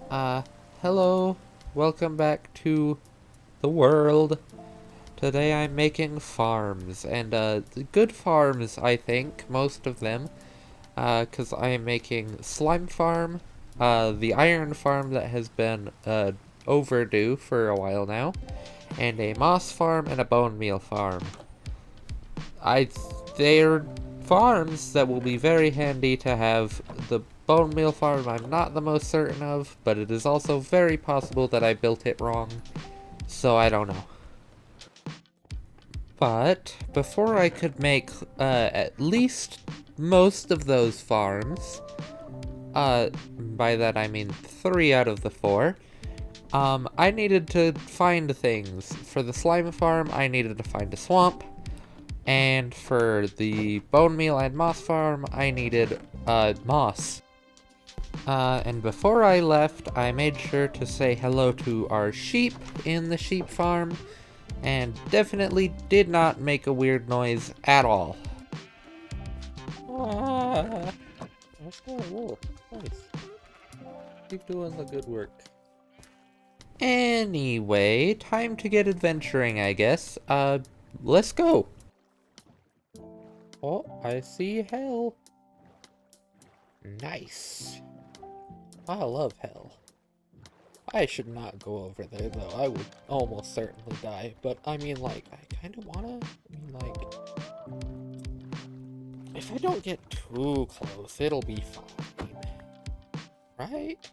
Uh, Hello. Welcome back to the world. Today I'm making farms, and, good farms, I think, most of them. 'Cause I am making slime farm, the iron farm that has been, overdue for a while now, and a moss farm and a bone meal farm. They're farms that will be very handy to have. The bone meal farm I'm not the most certain of, but it is also very possible that I built it wrong, so I don't know. But before I could make at least most of those farms, by that I mean 3 out of the 4, I needed to find things. For the slime farm, I needed to find a swamp. And for the bone meal and moss farm, I needed, moss. And before I left, I made sure to say hello to our sheep in the sheep farm, and definitely did not make a weird noise at all. Ah, whoa, nice. Keep doing the good work. Anyway, time to get adventuring, I guess. Let's go. Oh, I see hell. Nice. I love hell. I should not go over there, though. I would almost certainly die. But, I mean, like, I kind of wanna. I mean, like, if I don't get too close, it'll be fine. Right?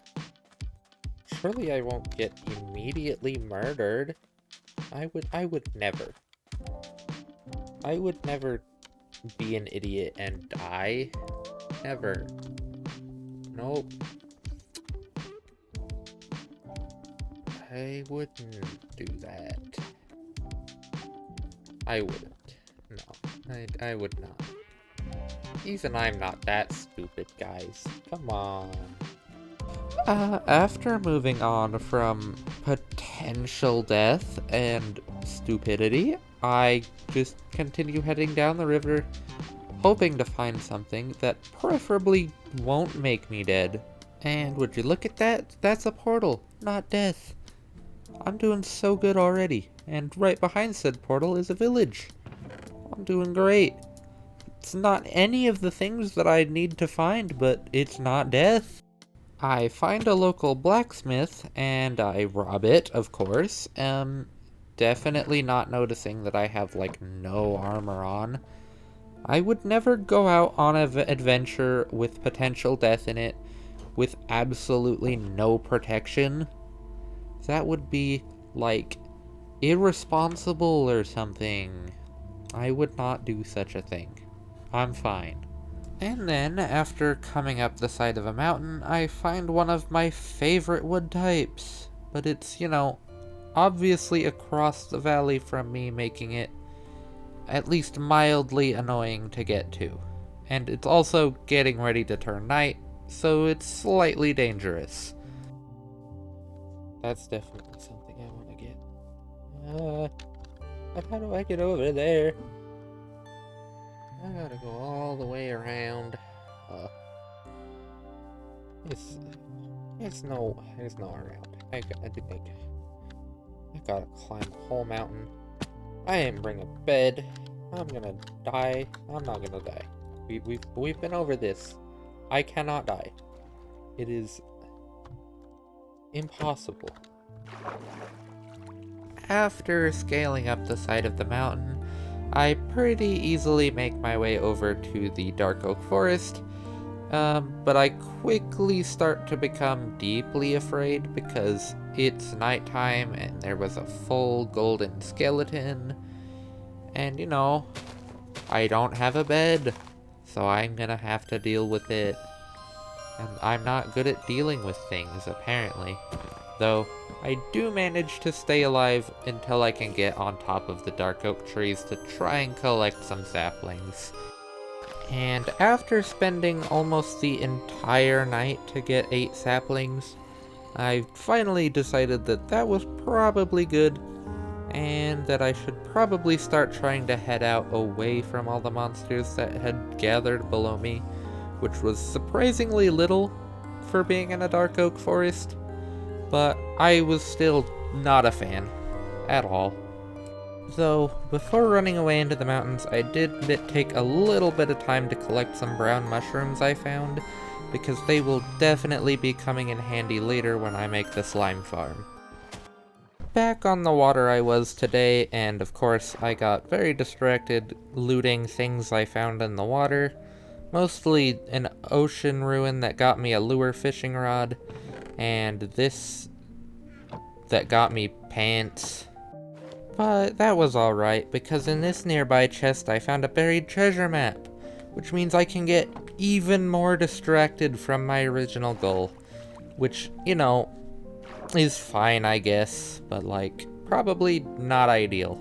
Surely I won't get immediately murdered. I would never. I would never be an idiot and die. Never. Nope. I wouldn't do that. I wouldn't. No, I would not. Even I'm not that stupid, guys. Come on. After moving on from potential death and stupidity, I just continue heading down the river, hoping to find something that preferably won't make me dead. And would you look at that? That's a portal, not death. I'm doing so good already, and right behind said portal is a village. I'm doing great. It's not any of the things that I need to find, but it's not death. I find a local blacksmith, and I rob it, of course. Definitely not noticing that I have, like, no armor on. I would never go out on an adventure with potential death in it with absolutely no protection. That would be, like, irresponsible or something. I would not do such a thing. I'm fine. And then, after coming up the side of a mountain, I find one of my favorite wood types. But it's, obviously across the valley from me, making it at least mildly annoying to get to. And it's also getting ready to turn night, so it's slightly dangerous. That's definitely something I want to get. But how do I get over there? I gotta go all the way around. It's no around. I gotta climb the whole mountain. I didn't bring a bed. I'm gonna die. I'm not gonna die. We've been over this. I cannot die. It is impossible. After scaling up the side of the mountain, I pretty easily make my way over to the dark oak forest, but I quickly start to become deeply afraid because it's nighttime and there was a full golden skeleton, and I don't have a bed, so I'm gonna have to deal with it. And I'm not good at dealing with things, apparently. Though, I do manage to stay alive until I can get on top of the dark oak trees to try and collect some saplings. And after spending almost the entire night to get 8 saplings, I finally decided that that was probably good, and that I should probably start trying to head out away from all the monsters that had gathered below me, which was surprisingly little for being in a dark oak forest. but I was still not a fan at all. Though, before running away into the mountains, I did take a little bit of time to collect some brown mushrooms I found, because they will definitely be coming in handy later when I make the slime farm. Back on the water I was today, and of course I got very distracted looting things I found in the water. Mostly an ocean ruin that got me a lure fishing rod, and this that got me pants. But that was alright, because in this nearby chest I found a buried treasure map, which means I can get even more distracted from my original goal. Which, you know, is fine, I guess, but like, probably not ideal.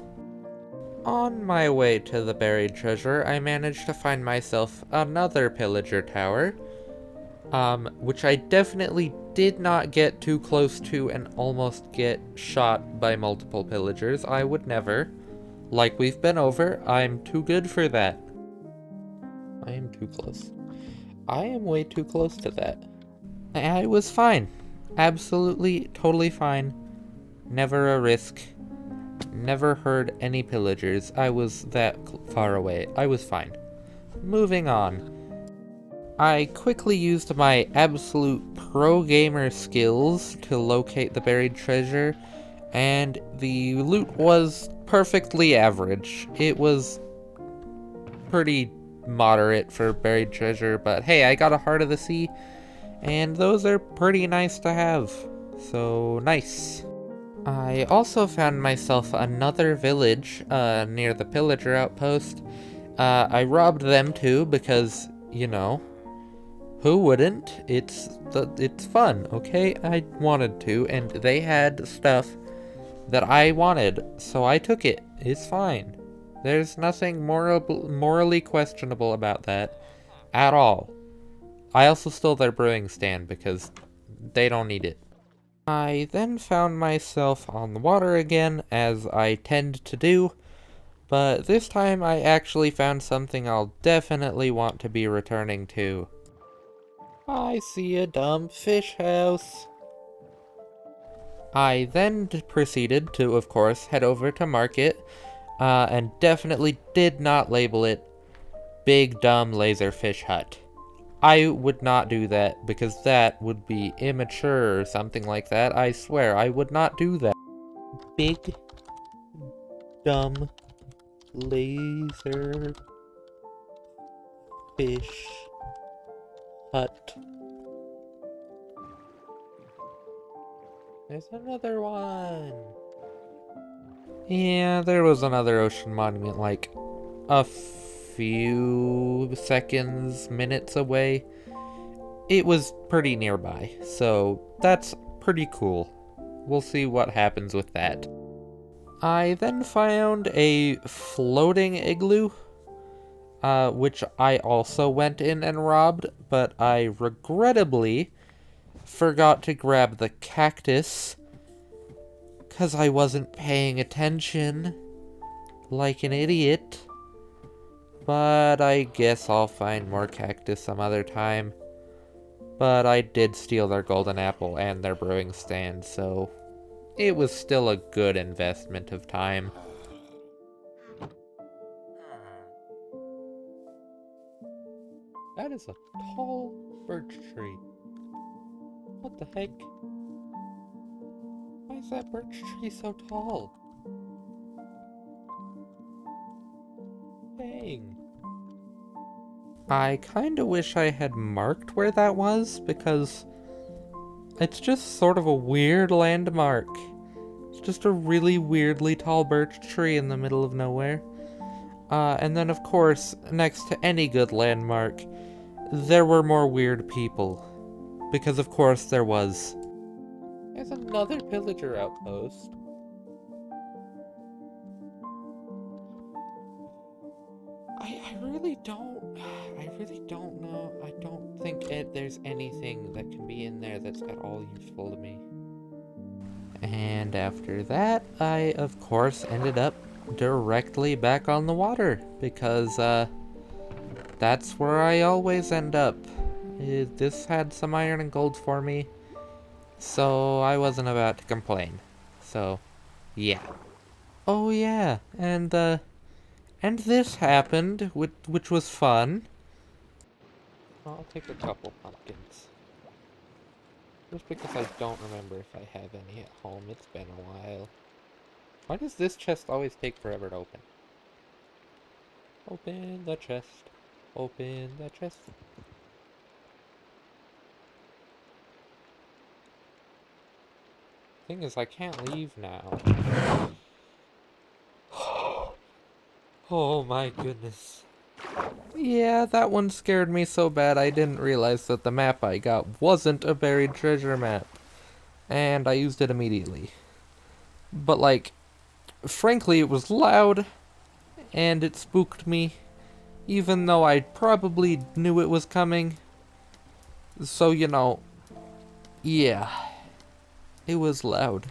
On my way to the buried treasure, I managed to find myself another pillager tower, which I definitely did not get too close to and almost get shot by multiple pillagers. I would never. Like we've been over, I'm too good for that. I am too close. I am way too close to that. I was fine. Absolutely, totally fine. Never a risk. Never heard any pillagers. I was that far away. I was fine. Moving on. I quickly used my absolute pro gamer skills to locate the buried treasure, and the loot was perfectly average. It was pretty moderate for buried treasure, but hey, I got a Heart of the Sea, and those are pretty nice to have. So, nice. I also found myself another village near the pillager outpost. I robbed them too because, you know, who wouldn't? It's fun, okay? I wanted to, and they had stuff that I wanted, so I took it. It's fine. There's nothing morally questionable about that at all. I also stole their brewing stand because they don't need it. I then found myself on the water again, as I tend to do, but this time I actually found something I'll definitely want to be returning to. I see a dumb fish house. I then proceeded to, of course, head over to market, and definitely did not label it Big Dumb Laserfish Hut. I would not do that, because that would be immature or something like that. I swear, I would not do that. Big Dumb Laser Fish Hut. There's another one. Yeah, there was another ocean monument like a few seconds, minutes away. It was pretty nearby, so that's pretty cool. We'll see what happens with that. I then found a floating igloo, which I also went in and robbed, but I regrettably forgot to grab the cactus, 'cause I wasn't paying attention, like an idiot. But I guess I'll find more cactus some other time. But I did steal their golden apple and their brewing stand, so it was still a good investment of time. That is a tall birch tree. What the heck? Why is that birch tree so tall? Dang. I kinda wish I had marked where that was, because it's just sort of a weird landmark. It's just a really weirdly tall birch tree in the middle of nowhere. And then of course, next to any good landmark, there were more weird people. Because of course there was. There's another pillager outpost. I really don't know. I don't think there's anything that can be in there that's at all useful to me. And after that, I of course ended up directly back on the water, because that's where I always end up. This had some iron and gold for me. So I wasn't about to complain. So, yeah. Oh yeah, and this happened, which was fun. I'll take a couple pumpkins. Just because I don't remember if I have any at home. It's been a while. Why does this chest always take forever to open? Open the chest. Open the chest. Thing is, I can't leave now. Oh my goodness. Yeah, that one scared me so bad I didn't realize that the map I got wasn't a buried treasure map. And I used it immediately. But like, frankly, it was loud, and it spooked me, even though I probably knew it was coming. So, you know, yeah, it was loud.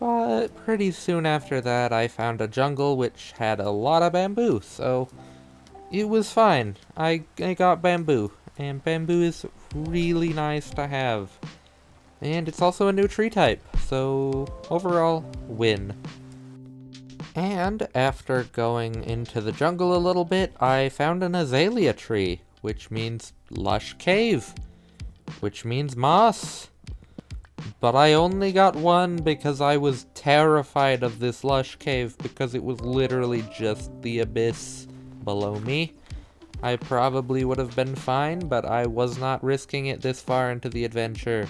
But pretty soon after that, I found a jungle which had a lot of bamboo, so it was fine. I got bamboo, and bamboo is really nice to have. And it's also a new tree type, so overall, win. And after going into the jungle a little bit, I found an azalea tree, which means lush cave, which means moss. But I only got one because I was terrified of this lush cave because it was literally just the abyss below me. I probably would have been fine, but I was not risking it this far into the adventure.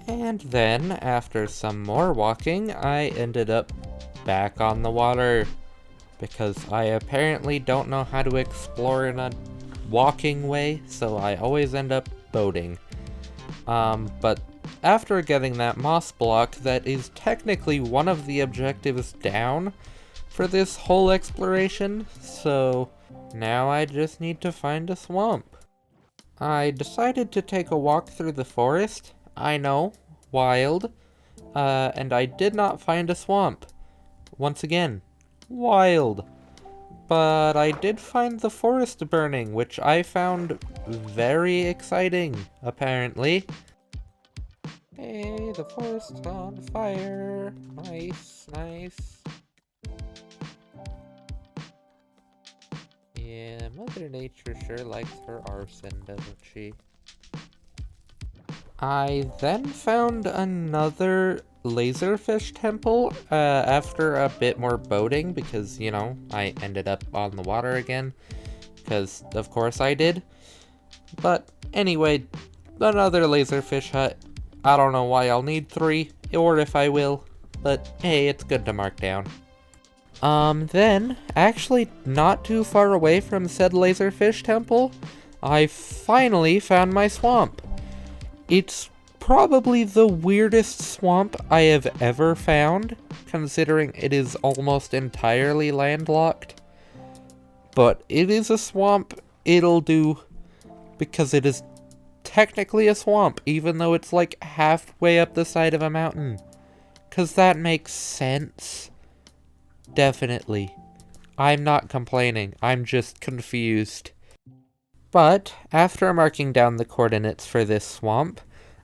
And then, after some more walking, I ended up back on the water. Because I apparently don't know how to explore in a walking way, so I always end up boating. But after getting that moss block, that is technically one of the objectives down for this whole exploration, so now I just need to find a swamp. I decided to take a walk through the forest. I know, wild. And I did not find a swamp. Once again, wild. But I did find the forest burning, which I found very exciting, apparently. Hey, the forest's on fire. Nice, nice. Yeah, Mother Nature sure likes her arson, doesn't she? I then found another laserfish temple after a bit more boating because, you know, I ended up on the water again. Because, of course, I did. But anyway, another laserfish hut. I don't know why I'll need 3, or if I will. But hey, it's good to mark down. Then, actually not too far away from said laserfish temple, I finally found my swamp. It's probably the weirdest swamp I have ever found, considering it is almost entirely landlocked. But it is a swamp, it'll do, because it is technically a swamp, even though it's like halfway up the side of a mountain. 'Cause that makes sense. Definitely. I'm not complaining, I'm just confused. But, after marking down the coordinates for this swamp,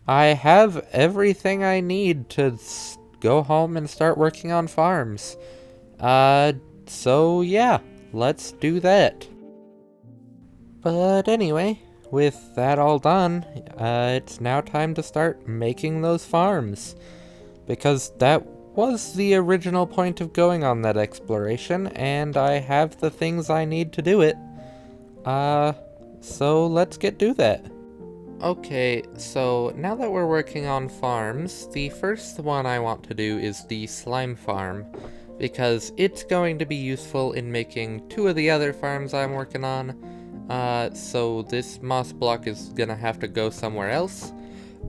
I have everything I need to go home and start working on farms. So yeah, let's do that. But anyway, with that all done, it's now time to start making those farms. Because that was the original point of going on that exploration, and I have the things I need to do it. So let's do that. Okay, so now that we're working on farms, the first one I want to do is the slime farm, because it's going to be useful in making 2 of the other farms I'm working on. So this moss block is gonna have to go somewhere else.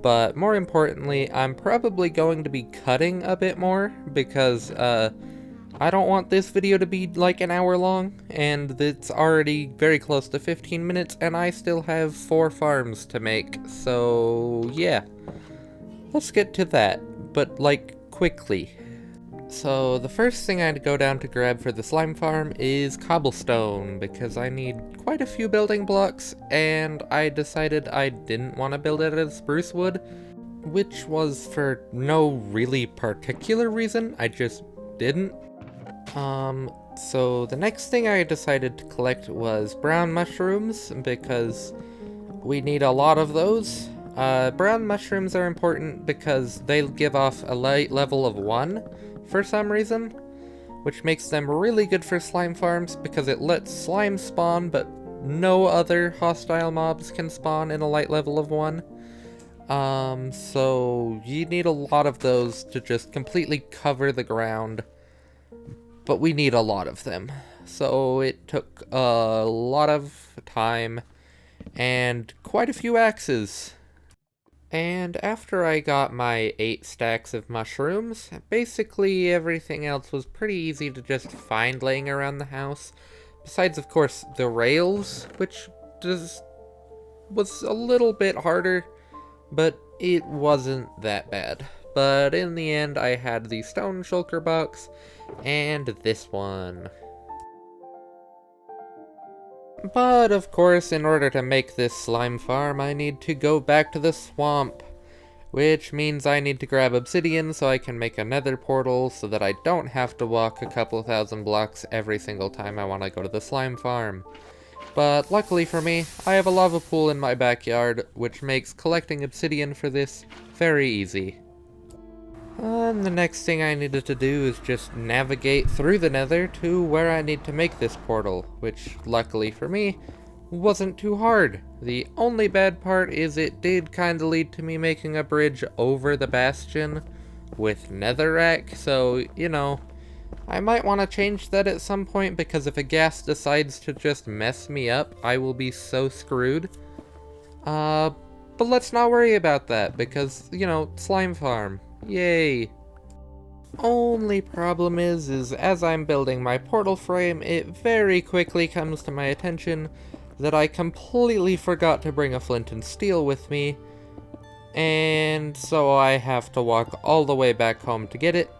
But more importantly, I'm probably going to be cutting a bit more, because, I don't want this video to be like an hour long, and it's already very close to 15 minutes, and I still have 4 farms to make, so yeah. Let's get to that, but like, quickly. So the first thing I'd go down to grab for the slime farm is cobblestone, because I need quite a few building blocks, and I decided I didn't want to build it as spruce wood, which was for no really particular reason, I just didn't. So the next thing I decided to collect was brown mushrooms, because we need a lot of those. Brown mushrooms are important because they give off a light level of 1 for some reason, which makes them really good for slime farms because it lets slime spawn, but no other hostile mobs can spawn in a light level of 1. So you need a lot of those to just completely cover the ground, but we need a lot of them. So it took a lot of time and quite a few axes. And after I got my 8 stacks of mushrooms, basically everything else was pretty easy to just find laying around the house. Besides, of course, the rails, which was a little bit harder, but it wasn't that bad. But in the end, I had the stone shulker box and this one. But, of course, in order to make this slime farm, I need to go back to the swamp. Which means I need to grab obsidian so I can make a nether portal so that I don't have to walk a couple thousand blocks every single time I want to go to the slime farm. But luckily for me, I have a lava pool in my backyard, which makes collecting obsidian for this very easy. And the next thing I needed to do is just navigate through the nether to where I need to make this portal, which, luckily for me, wasn't too hard. The only bad part is it did kinda lead to me making a bridge over the bastion with netherrack, so, you know, I might want to change that at some point, because if a ghast decides to just mess me up, I will be so screwed. But let's not worry about that, because, you know, slime farm. Yay. Only problem is as I'm building my portal frame, it very quickly comes to my attention that I completely forgot to bring a flint and steel with me, and so I have to walk all the way back home to get it.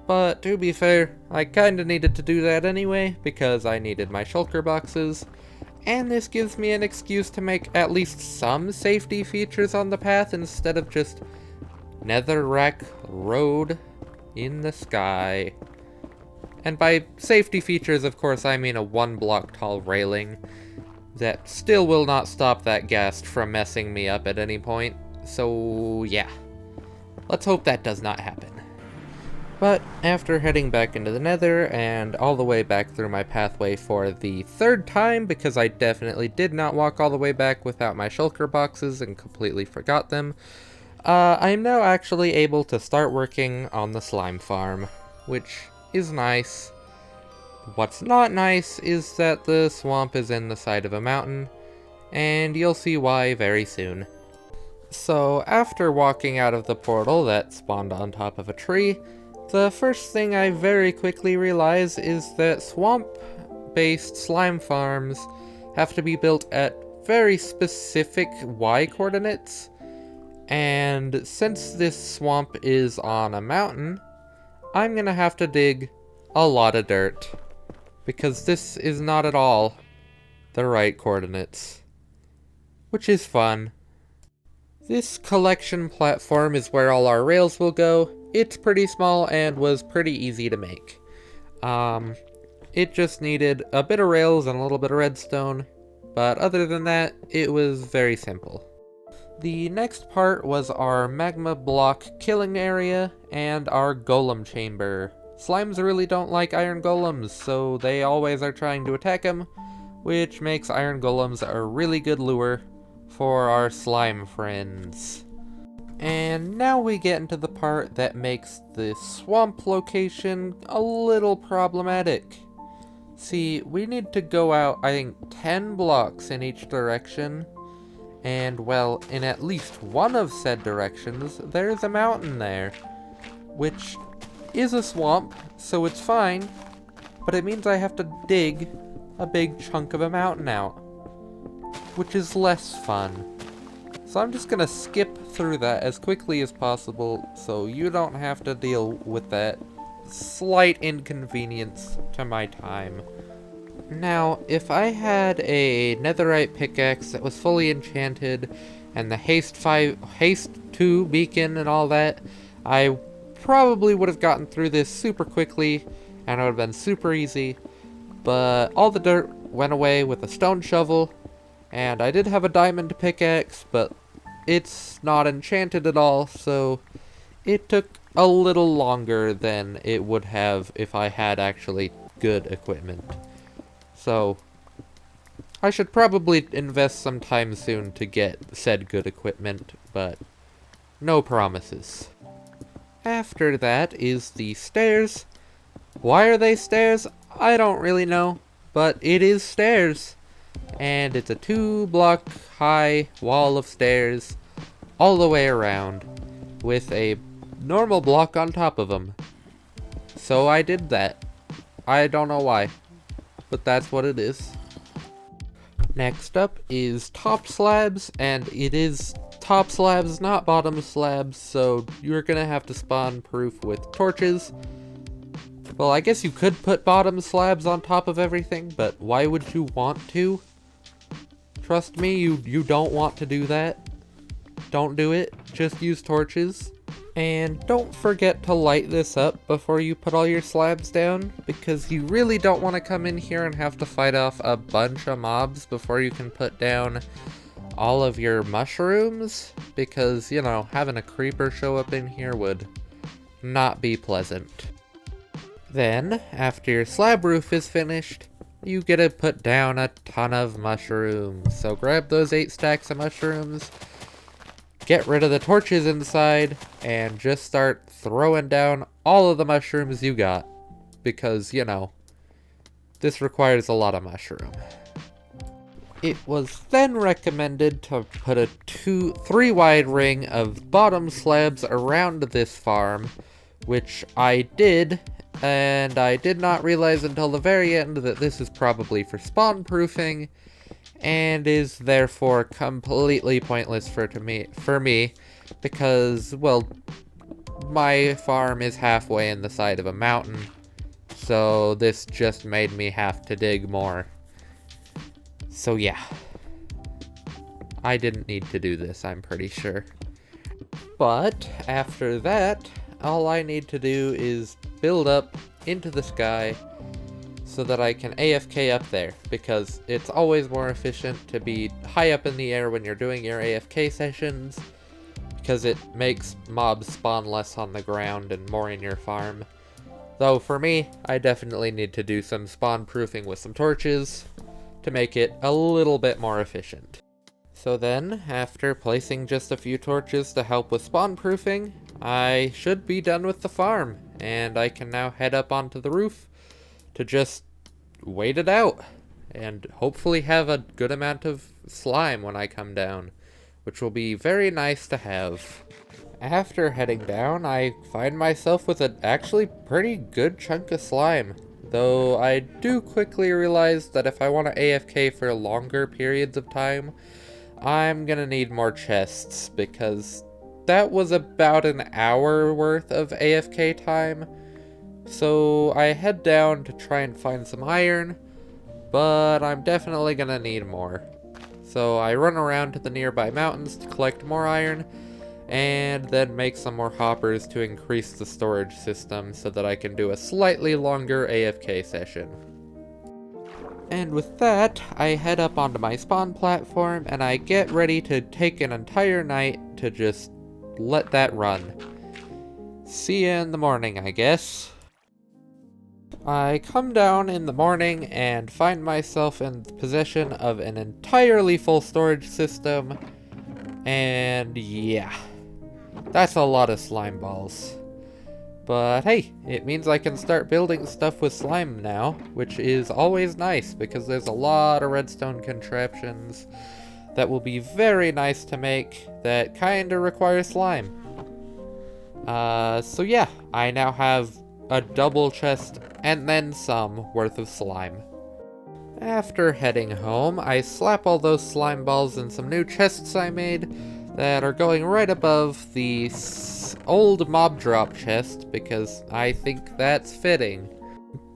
But to be fair, I kinda needed to do that anyway, because I needed my shulker boxes, and this gives me an excuse to make at least some safety features on the path instead of just netherrack road in the sky. And by safety features, of course, I mean a 1 block tall railing that still will not stop that ghast from messing me up at any point. So yeah, let's hope that does not happen. But after heading back into the nether and all the way back through my pathway for the 3rd time, because I definitely did not walk all the way back without my shulker boxes and completely forgot them, I'm now actually able to start working on the slime farm, which is nice. What's not nice is that the swamp is in the side of a mountain, and you'll see why very soon. So after walking out of the portal that spawned on top of a tree, the first thing I very quickly realize is that swamp-based slime farms have to be built at very specific Y coordinates. And since this swamp is on a mountain, I'm gonna have to dig a lot of dirt, because this is not at all the right coordinates, which is fun. This collection platform is where all our rails will go. It's pretty small and was pretty easy to make. It just needed a bit of rails and a little bit of redstone, but other than that, it was very simple. The next part was our magma block killing area and our golem chamber. Slimes really don't like iron golems, so they always are trying to attack them, which makes iron golems a really good lure for our slime friends. And now we get into the part that makes the swamp location a little problematic. See, we need to go out, I think, 10 blocks in each direction. And, well, in at least one of said directions, there's a mountain there, which is a swamp, so it's fine, but it means I have to dig a big chunk of a mountain out, which is less fun. So I'm just gonna skip through that as quickly as possible, so you don't have to deal with that slight inconvenience to my time. Now, if I had a netherite pickaxe that was fully enchanted, and the haste 2 beacon and all that, I probably would have gotten through this super quickly, and it would have been super easy. But all the dirt went away with a stone shovel, and I did have a diamond pickaxe, but it's not enchanted at all, so it took a little longer than it would have if I had actually good equipment. So, I should probably invest some time soon to get said good equipment, but no promises. After that is the stairs. Why are they stairs? I don't really know, but it is stairs. And it's a 2-block high wall of stairs all the way around with a normal block on top of them. So I did that. I don't know why, but that's what it is. Next up is top slabs, and it is top slabs, not bottom slabs, so you're gonna have to spawn proof with torches. Well, I guess you could put bottom slabs on top of everything, but why would you want to? Trust me, you don't want to do that. Don't do it. Just use torches. And don't forget to light this up before you put all your slabs down, because you really don't want to come in here and have to fight off a bunch of mobs before you can put down all of your mushrooms, because, you know, having a creeper show up in here would not be pleasant. Then, after your slab roof is finished, you get to put down a ton of mushrooms. So grab those 8 stacks of mushrooms, get rid of the torches inside, and just start throwing down all of the mushrooms you got. Because, you know, this requires a lot of mushroom. It was then recommended to put a 3 wide ring of bottom slabs around this farm, which I did, and I did not realize until the very end that this is probably for spawn proofing, and is therefore completely pointless for me, because, well, my farm is halfway in the side of a mountain, so this just made me have to dig more. So yeah, I didn't need to do this, I'm pretty sure. But after that, all I need to do is build up into the sky so that I can AFK up there, because it's always more efficient to be high up in the air when you're doing your AFK sessions, because it makes mobs spawn less on the ground and more in your farm. Though for me, I definitely need to do some spawn proofing with some torches to make it a little bit more efficient. So then, after placing just a few torches to help with spawn proofing, I should be done with the farm, and I can now head up onto the roof to just wait it out, and hopefully have a good amount of slime when I come down, which will be very nice to have. After heading down, I find myself with an actually pretty good chunk of slime, though I do quickly realize that if I want to AFK for longer periods of time, I'm gonna need more chests, because that was about an hour worth of AFK time. So I head down to try and find some iron, but I'm definitely gonna need more. So I run around to the nearby mountains to collect more iron, and then make some more hoppers to increase the storage system so that I can do a slightly longer AFK session. And with that, I head up onto my spawn platform, and I get ready to take an entire night to just let that run. See ya in the morning, I guess. I come down in the morning and find myself in possession of an entirely full storage system, and yeah, that's a lot of slime balls. But hey, it means I can start building stuff with slime now, which is always nice, because there's a lot of redstone contraptions that will be very nice to make that kinda require slime. So yeah, I now have a double chest and then some worth of slime. After heading home, I slap all those slime balls in some new chests I made that are going right above the old mob drop chest, because I think that's fitting.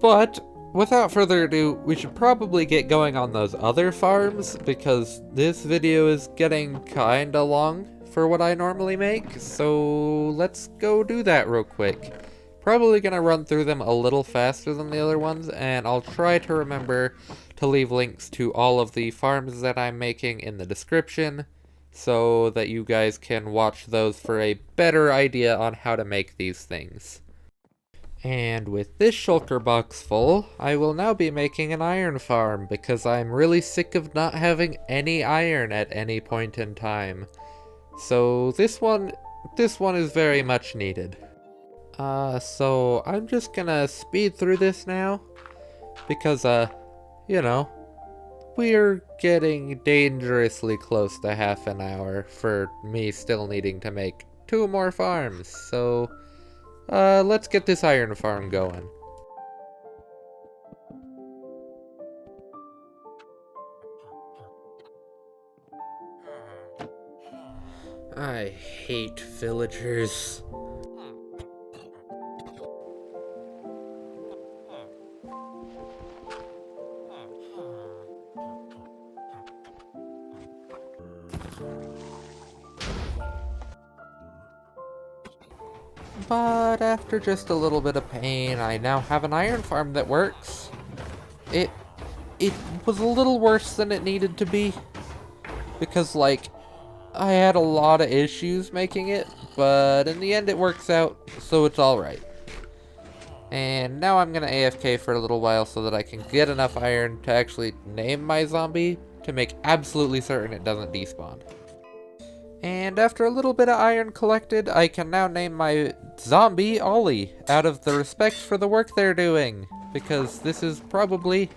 But without further ado, we should probably get going on those other farms, because this video is getting kinda long for what I normally make, so let's go do that real quick. Probably gonna run through them a little faster than the other ones, and I'll try to remember to leave links to all of the farms that I'm making in the description, so that you guys can watch those for a better idea on how to make these things. And with this shulker box full, I will now be making an iron farm, because I'm really sick of not having any iron at any point in time. So this one is very much needed. So I'm just gonna speed through this now, because, you know, we're getting dangerously close to half an hour for me still needing to make 2 more farms, so let's get this iron farm going. I hate villagers. But after just a little bit of pain, I now have an iron farm that works. It was a little worse than it needed to be, because, like, I had a lot of issues making it, but in the end it works out, so it's alright. And now I'm gonna AFK for a little while so that I can get enough iron to actually name my zombie to make absolutely certain it doesn't despawn. And after a little bit of iron collected, I can now name my zombie Ollie, out of the respect for the work they're doing, because this is probably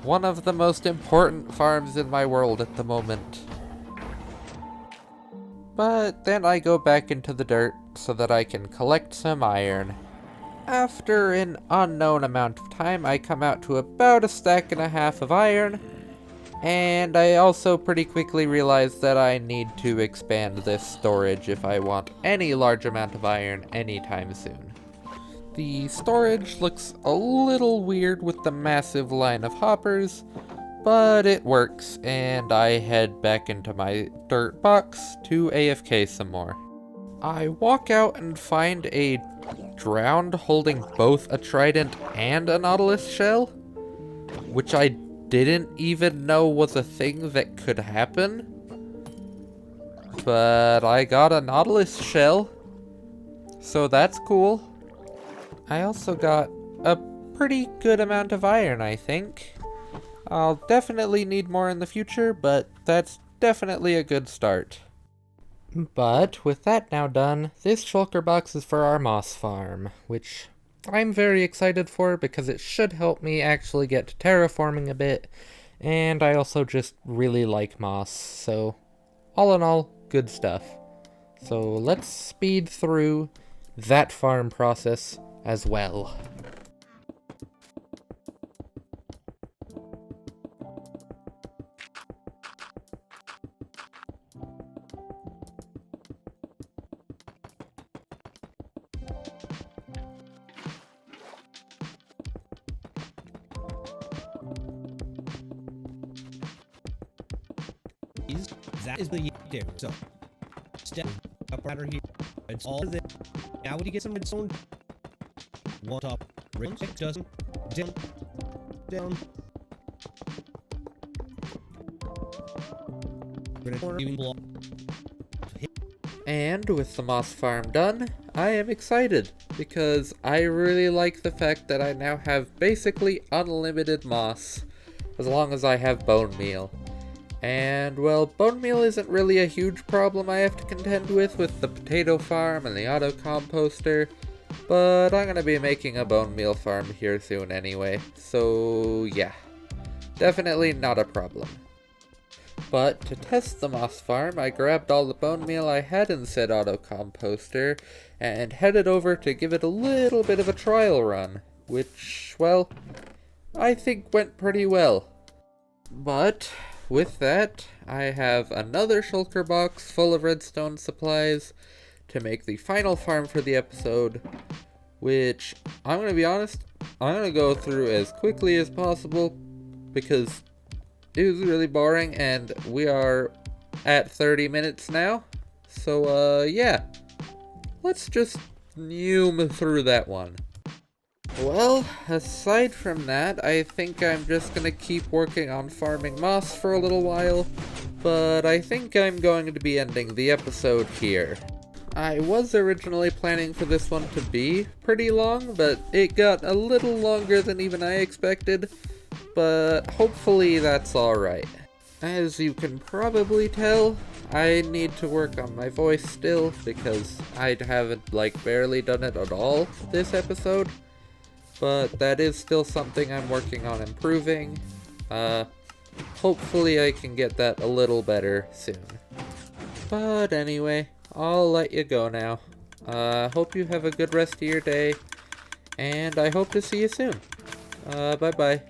one of the most important farms in my world at the moment. But then I go back into the dirt so that I can collect some iron. After an unknown amount of time, I come out to about 1.5 stacks of iron, and I also pretty quickly realized that I need to expand this storage if I want any large amount of iron anytime soon. The storage looks a little weird with the massive line of hoppers, but it works, and I head back into my dirt box to AFK some more. I walk out and find a drowned holding both a trident and a nautilus shell, which I didn't even know was a thing that could happen. But I got a nautilus shell, so that's cool. I also got a pretty good amount of iron, I think. I'll definitely need more in the future, but that's definitely a good start. But with that now done, this shulker box is for our moss farm, which I'm very excited for because it should help me actually get to terraforming a bit, and I also just really like moss, so all in all, good stuff. So let's speed through that farm process as well. That is the there. So step up right here. It's all there. Now when you get some redstone, one top, ring, dozen, down. And with the moss farm done, I am excited, because I really like the fact that I now have basically unlimited moss, as long as I have bone meal. And, well, bone meal isn't really a huge problem I have to contend with the potato farm and the auto composter, but I'm gonna be making a bone meal farm here soon anyway, so yeah, definitely not a problem. But to test the moss farm, I grabbed all the bone meal I had in said auto composter and headed over to give it a little bit of a trial run, which, well, I think went pretty well. But with that, I have another shulker box full of redstone supplies to make the final farm for the episode, which, I'm gonna be honest, I'm gonna go through as quickly as possible because it was really boring and we are at 30 minutes now. So, yeah. Let's just zoom through that one. Well, aside from that, I think I'm just gonna keep working on farming moss for a little while, but I think I'm going to be ending the episode here. I was originally planning for this one to be pretty long, but it got a little longer than even I expected, but hopefully that's alright. As you can probably tell, I need to work on my voice still, because I haven't, barely done it at all this episode. But that is still something I'm working on improving. Hopefully I can get that a little better soon. But anyway, I'll let you go now. Hope you have a good rest of your day, and I hope to see you soon. Bye-bye.